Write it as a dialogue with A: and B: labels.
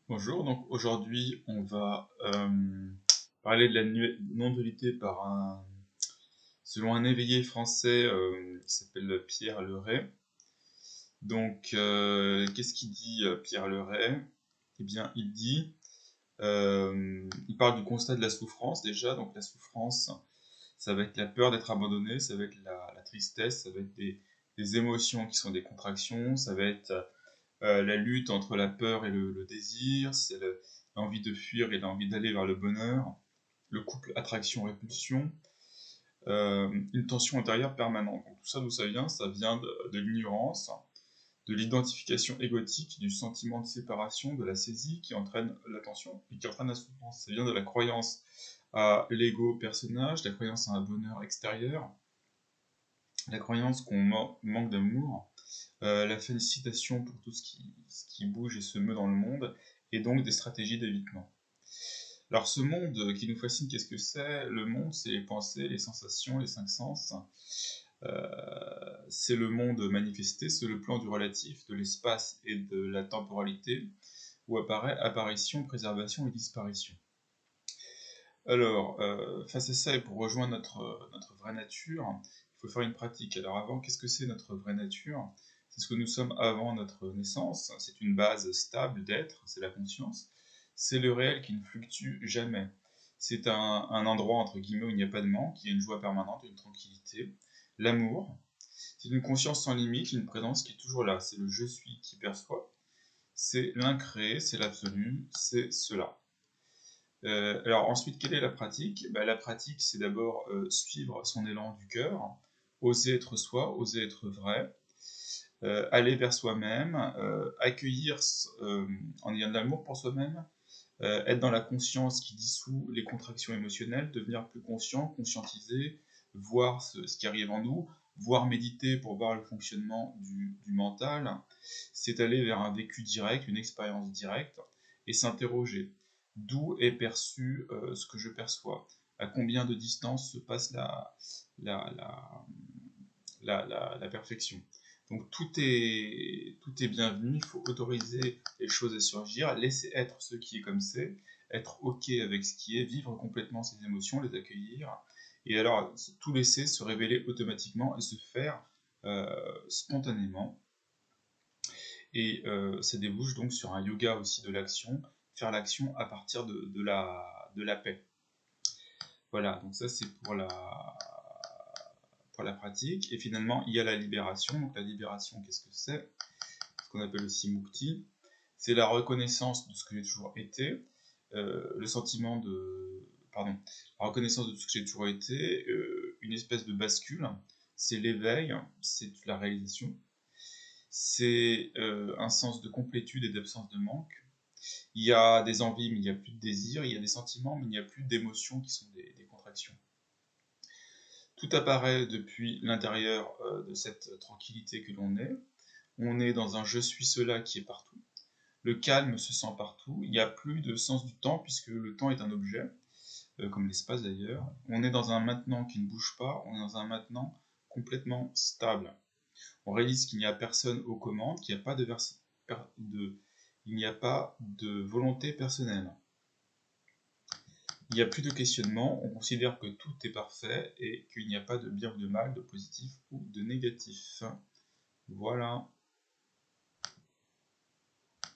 A: Bonjour, donc aujourd'hui on va parler de la non-dualité selon un éveillé français qui s'appelle Pierre Leray. Donc qu'est-ce qu'il dit Pierre Leray? Eh bien il parle du constat de la souffrance déjà, donc la souffrance ça va être la peur d'être abandonné, ça va être la tristesse, ça va être des émotions qui sont des contractions, ça va être la lutte entre la peur et le désir, c'est l'envie de fuir et l'envie d'aller vers le bonheur, le couple attraction-répulsion, une tension intérieure permanente. Donc, tout ça, d'où ça vient? Ça vient de l'ignorance, de l'identification égotique, du sentiment de séparation, de la saisie qui entraîne la tension et qui entraîne la souffrance. Ça vient de la croyance à l'ego personnage, la croyance à un bonheur extérieur, la croyance qu'on manque d'amour, la félicitation pour tout ce qui bouge et se meut dans le monde, et donc des stratégies d'évitement. Alors ce monde qui nous fascine, qu'est-ce que c'est? Le monde, c'est les pensées, les sensations, les cinq sens. C'est le monde manifesté, c'est le plan du relatif, de l'espace et de la temporalité, où apparaît apparition, préservation et disparition. Alors, face à ça, et pour rejoindre notre vraie nature, il faut faire une pratique. Alors avant, qu'est-ce que c'est notre vraie nature? C'est ce que nous sommes avant notre naissance, c'est une base stable d'être, c'est la conscience. C'est le réel qui ne fluctue jamais. C'est un endroit, entre guillemets, où il n'y a pas de manque, il y a une joie permanente, une tranquillité. L'amour, c'est une conscience sans limite, une présence qui est toujours là. C'est le je suis qui perçoit. C'est l'incréé, c'est l'absolu, c'est cela. Alors ensuite, quelle est la pratique? La pratique, c'est d'abord suivre son élan du cœur, oser être soi, oser être vrai, aller vers soi-même, accueillir en ayant de l'amour pour soi-même, être dans la conscience qui dissout les contractions émotionnelles, devenir plus conscient, conscientiser, voir ce qui arrive en nous, voir méditer pour voir le fonctionnement du mental, c'est aller vers un vécu direct, une expérience directe, et s'interroger. D'où est perçu ce que je perçois? À combien de distance se passe la, la, la perfection? Donc tout est bienvenu, il faut autoriser les choses à surgir, laisser être ce qui est comme c'est, être ok avec ce qui est, vivre complètement ses émotions, les accueillir, et alors tout laisser se révéler automatiquement et se faire spontanément. Et ça débouche donc sur un yoga aussi de l'action, faire l'action à partir de la paix. Voilà, donc ça c'est pour la pratique. Et finalement, il y a la libération. Donc la libération, qu'est-ce que c'est? Ce qu'on appelle aussi mukti. C'est la reconnaissance de ce que j'ai toujours été, le sentiment de... Pardon, la reconnaissance de tout ce que j'ai toujours été, une espèce de bascule. C'est l'éveil, c'est la réalisation. C'est un sens de complétude et d'absence de manque. Il y a des envies, mais il n'y a plus de désir. Il y a des sentiments, mais il n'y a plus d'émotions qui sont des contractions. Tout apparaît depuis l'intérieur de cette tranquillité que l'on est. On est dans un je suis cela qui est partout. Le calme se sent partout. Il n'y a plus de sens du temps puisque le temps est un objet, comme l'espace d'ailleurs. On est dans un maintenant qui ne bouge pas. On est dans un maintenant complètement stable. On réalise qu'il n'y a personne aux commandes, qu'il n'y a pas il n'y a pas de volonté personnelle. Il n'y a plus de questionnement, on considère que tout est parfait et qu'il n'y a pas de bien ou de mal, de positif ou de négatif. Voilà.